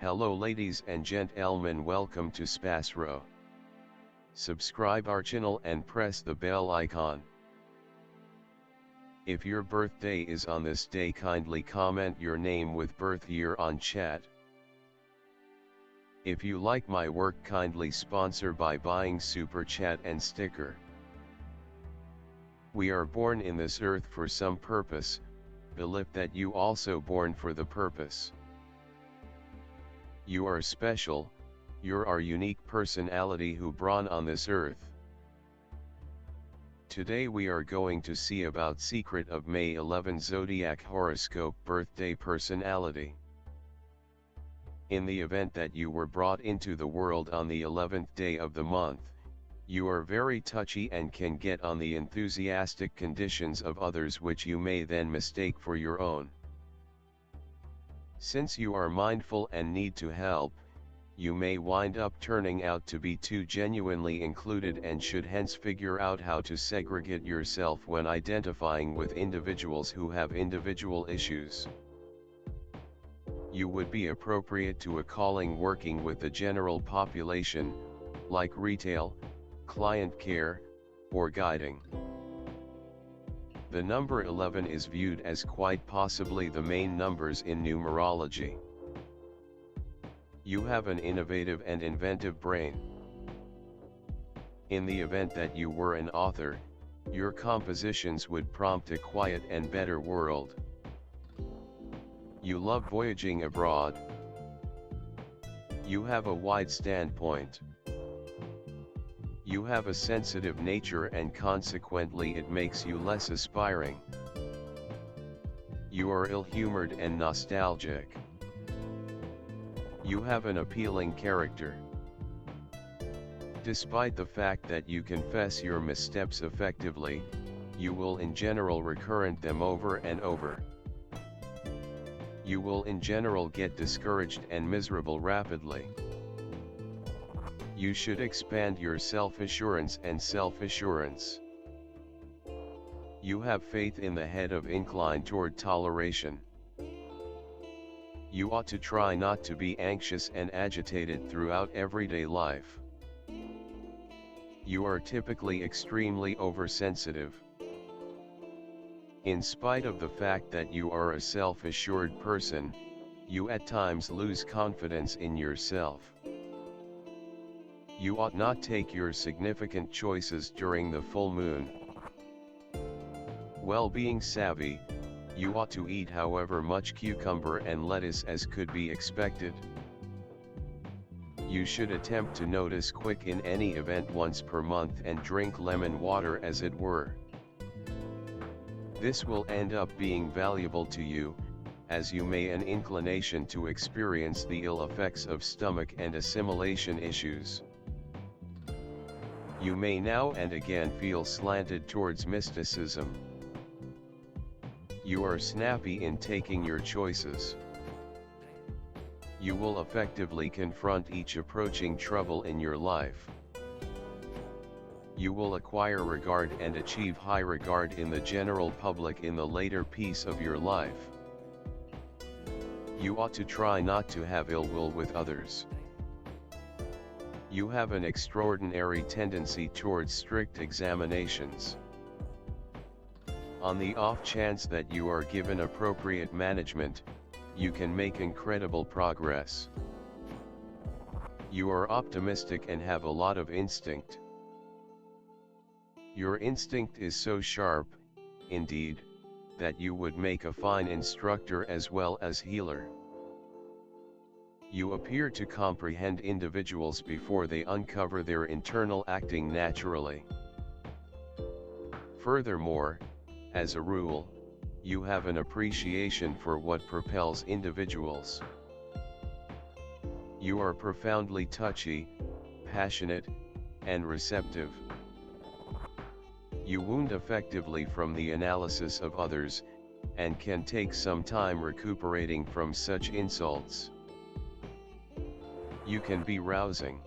Hello ladies and gentlemen, welcome to SPASRO. Subscribe our channel and press the bell icon. If your birthday is on this day, kindly comment your name with birth year on chat. If you like my work, kindly sponsor by buying super chat and sticker. We are born in this earth for some purpose, believe that you also born for the purpose. You are special, you're our unique personality who born on this earth. Today we are going to see about secret of May 11 Zodiac horoscope birthday personality. In the event that you were brought into the world on the 11th day of the month, you are very touchy and can get on the enthusiastic conditions of others, which you may then mistake for your own. Since you are mindful and need to help, you may wind up turning out to be too genuinely included and should hence figure out how to segregate yourself when identifying with individuals who have individual issues. You would be appropriate to a calling working with the general population, like retail, client care, or guiding. The number 11 is viewed as quite possibly the main numbers in numerology. You have an innovative and inventive brain. In the event that you were an author, your compositions would prompt a quiet and better world. You love voyaging abroad. You have a wide standpoint. You have a sensitive nature and consequently it makes you less aspiring. You are ill-humored and nostalgic. You have an appealing character. Despite the fact that you confess your missteps effectively, you will in general recurrent them over and over. You will in general get discouraged and miserable rapidly. You should expand your self-assurance and self-assurance. You have faith in the head of inclined toward toleration. You ought to try not to be anxious and agitated throughout everyday life. You are typically extremely oversensitive. In spite of the fact that you are a self-assured person, you at times lose confidence in yourself. You ought not take your significant choices during the full moon. Well-being savvy, you ought to eat however much cucumber and lettuce as could be expected. You should attempt to notice quick in any event once per month and drink lemon water as it were. This will end up being valuable to you, as you may an inclination to experience the ill effects of stomach and assimilation issues. You may now and again feel slanted towards mysticism. You are snappy in taking your choices. You will effectively confront each approaching trouble in your life. You will acquire regard and achieve high regard in the general public in the later piece of your life. You ought to try not to have ill will with others. You have an extraordinary tendency towards strict examinations. On the off chance that you are given appropriate management, you can make incredible progress. You are optimistic and have a lot of instinct. Your instinct is so sharp, indeed, that you would make a fine instructor as well as healer. You appear to comprehend individuals before they uncover their internal acting naturally. Furthermore, as a rule, you have an appreciation for what propels individuals. You are profoundly touchy, passionate, and receptive. You wound effectively from the analysis of others, and can take some time recuperating from such insults. You can be rousing.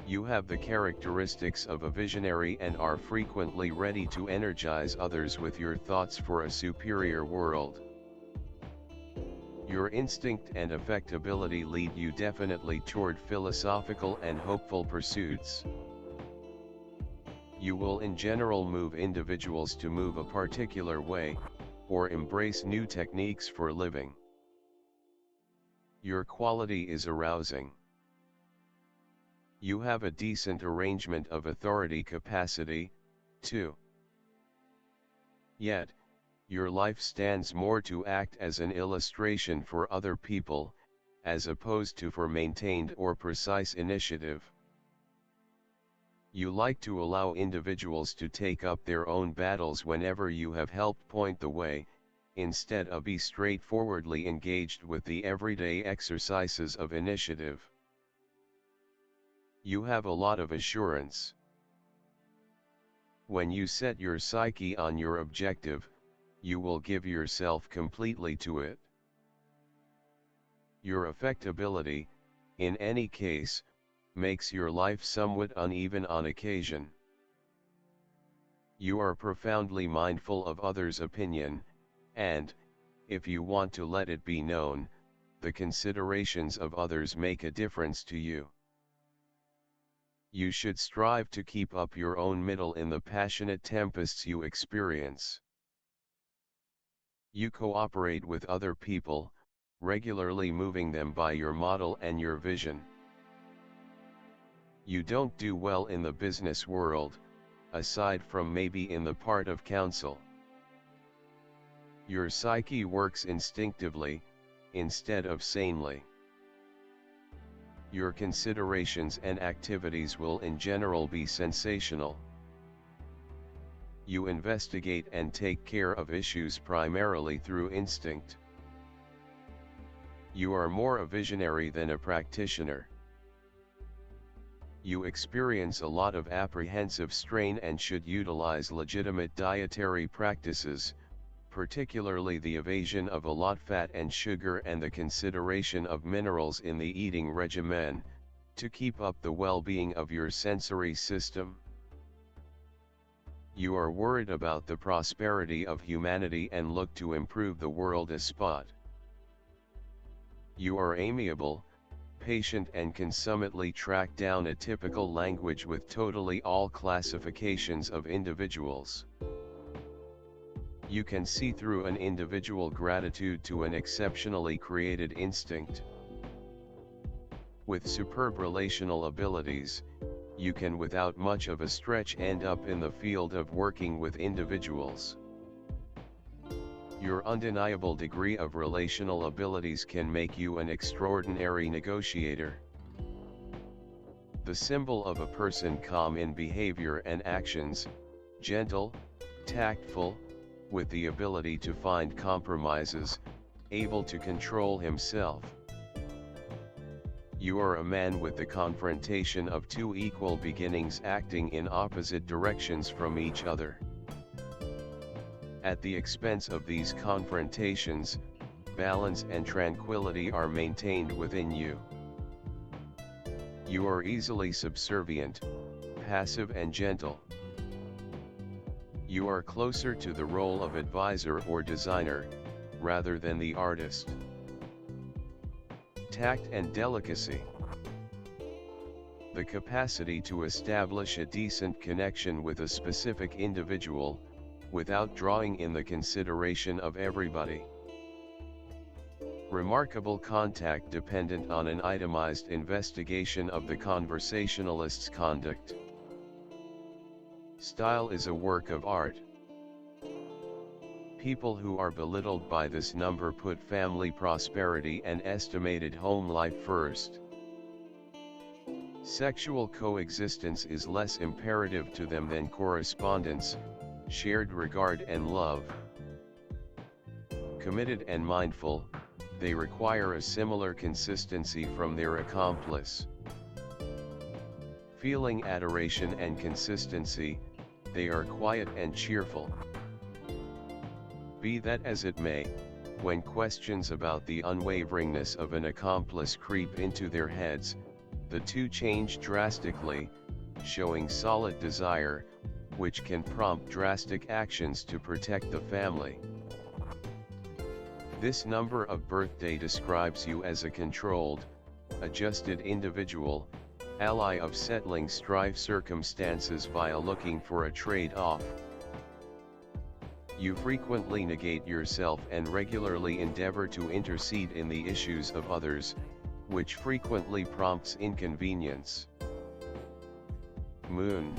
You have the characteristics of a visionary and are frequently ready to energize others with your thoughts for a superior world. Your instinct and affectability lead you definitely toward philosophical and hopeful pursuits. You will in general move individuals to move a particular way, or embrace new techniques for living. Your quality is arousing. You have a decent arrangement of authority capacity, too. Yet, your life stands more to act as an illustration for other people, as opposed to for maintained or precise initiative. You like to allow individuals to take up their own battles whenever you have helped point the way, instead of be straightforwardly engaged with the everyday exercises of initiative. You have a lot of assurance. When you set your psyche on your objective, you will give yourself completely to it. Your affectability, in any case, makes your life somewhat uneven on occasion. You are profoundly mindful of others' opinion, and, if you want to let it be known, the considerations of others make a difference to you. You should strive to keep up your own middle in the passionate tempests you experience. You cooperate with other people, regularly moving them by your model and your vision. You don't do well in the business world, aside from maybe in the part of counsel. Your psyche works instinctively, instead of sanely. Your considerations and activities will in general be sensational. You investigate and take care of issues primarily through instinct. You are more a visionary than a practitioner. You experience a lot of apprehensive strain and should utilize legitimate dietary practices, particularly the evasion of a lot fat and sugar and the consideration of minerals in the eating regimen, to keep up the well-being of your sensory system. You are worried about the prosperity of humanity and look to improve the world a spot. You are amiable, patient and consummately track down a typical language with totally all classifications of individuals. You can see through an individual gratitude to an exceptionally created instinct. With superb relational abilities, you can without much of a stretch end up in the field of working with individuals. Your undeniable degree of relational abilities can make you an extraordinary negotiator. The symbol of a person calm in behavior and actions, gentle, tactful, with the ability to find compromises, able to control himself. You are a man with the confrontation of two equal beginnings acting in opposite directions from each other. At the expense of these confrontations, balance and tranquility are maintained within you. You are easily subservient, passive and gentle. You are closer to the role of advisor or designer, rather than the artist. Tact and delicacy. The capacity to establish a decent connection with a specific individual, without drawing in the consideration of everybody. Remarkable contact dependent on an itemized investigation of the conversationalist's conduct. Style is a work of art. People who are belittled by this number put family prosperity and estimated home life first. Sexual coexistence is less imperative to them than correspondence, shared regard and love. Committed and mindful, they require a similar consistency from their accomplice. Feeling adoration and consistency, they are quiet and cheerful. Be that as it may, when questions about the unwaveringness of an accomplice creep into their heads, the two change drastically, showing solid desire, which can prompt drastic actions to protect the family. This number of birthday describes you as a controlled, adjusted individual, ally of settling strife circumstances via looking for a trade-off. You frequently negate yourself and regularly endeavor to intercede in the issues of others, which frequently prompts inconvenience. Moon.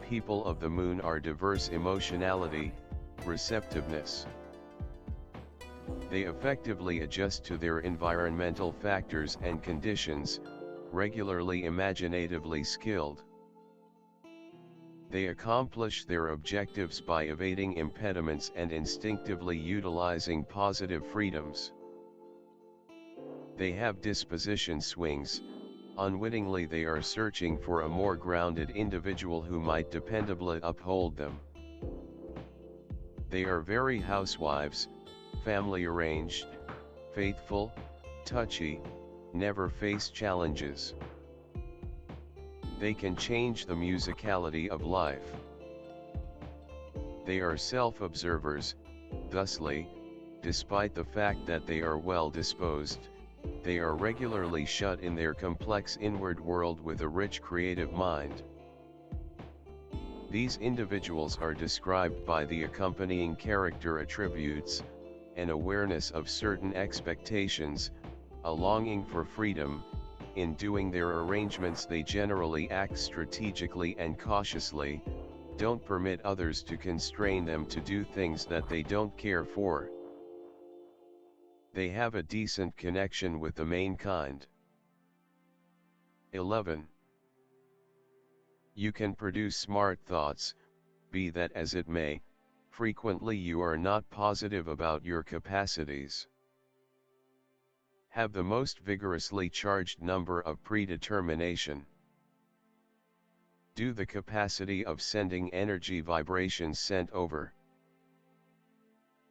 People of the moon are diverse emotionality, receptiveness. They effectively adjust to their environmental factors and conditions, regularly imaginatively skilled. They accomplish their objectives by evading impediments and instinctively utilizing positive freedoms. They have disposition swings. Unwittingly they are searching for a more grounded individual who might dependably uphold them. They are very housewives, family arranged, faithful, touchy, never face challenges. They can change the musicality of life. They are self-observers, thusly, despite the fact that they are well-disposed, they are regularly shut in their complex inward world with a rich creative mind. These individuals are described by the accompanying character attributes: an awareness of certain expectations, a longing for freedom. In doing their arrangements they generally act strategically and cautiously, don't permit others to constrain them to do things that they don't care for. They have a decent connection with the mankind. 11. You can produce smart thoughts, be that as it may, frequently you are not positive about your capacities. Have the most vigorously charged number of predetermination. Do the capacity of sending energy vibrations sent over.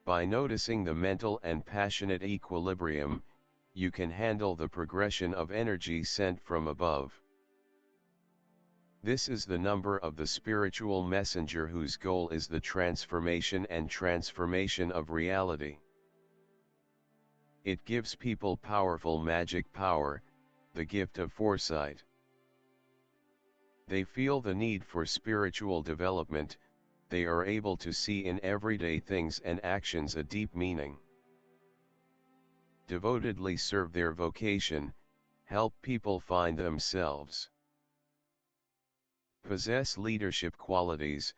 By noticing the mental and passionate equilibrium, you can handle the progression of energy sent from above. This is the number of the spiritual messenger whose goal is the transformation and transformation of reality. It gives people powerful magic power, the gift of foresight. They feel the need for spiritual development. They are able to see in everyday things and actions a deep meaning. Devotedly serve their vocation, help people find themselves. Possess leadership qualities,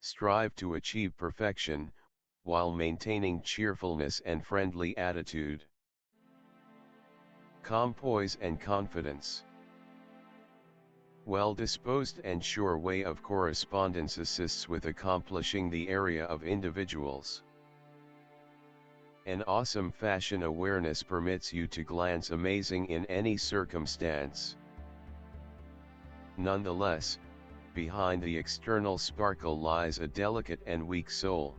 strive to achieve perfection, while maintaining cheerfulness and friendly attitude. Calm poise and confidence. Well-disposed and sure way of correspondence assists with accomplishing the area of individuals. An awesome fashion awareness permits you to glance amazing in any circumstance. Nonetheless, behind the external sparkle lies a delicate and weak soul.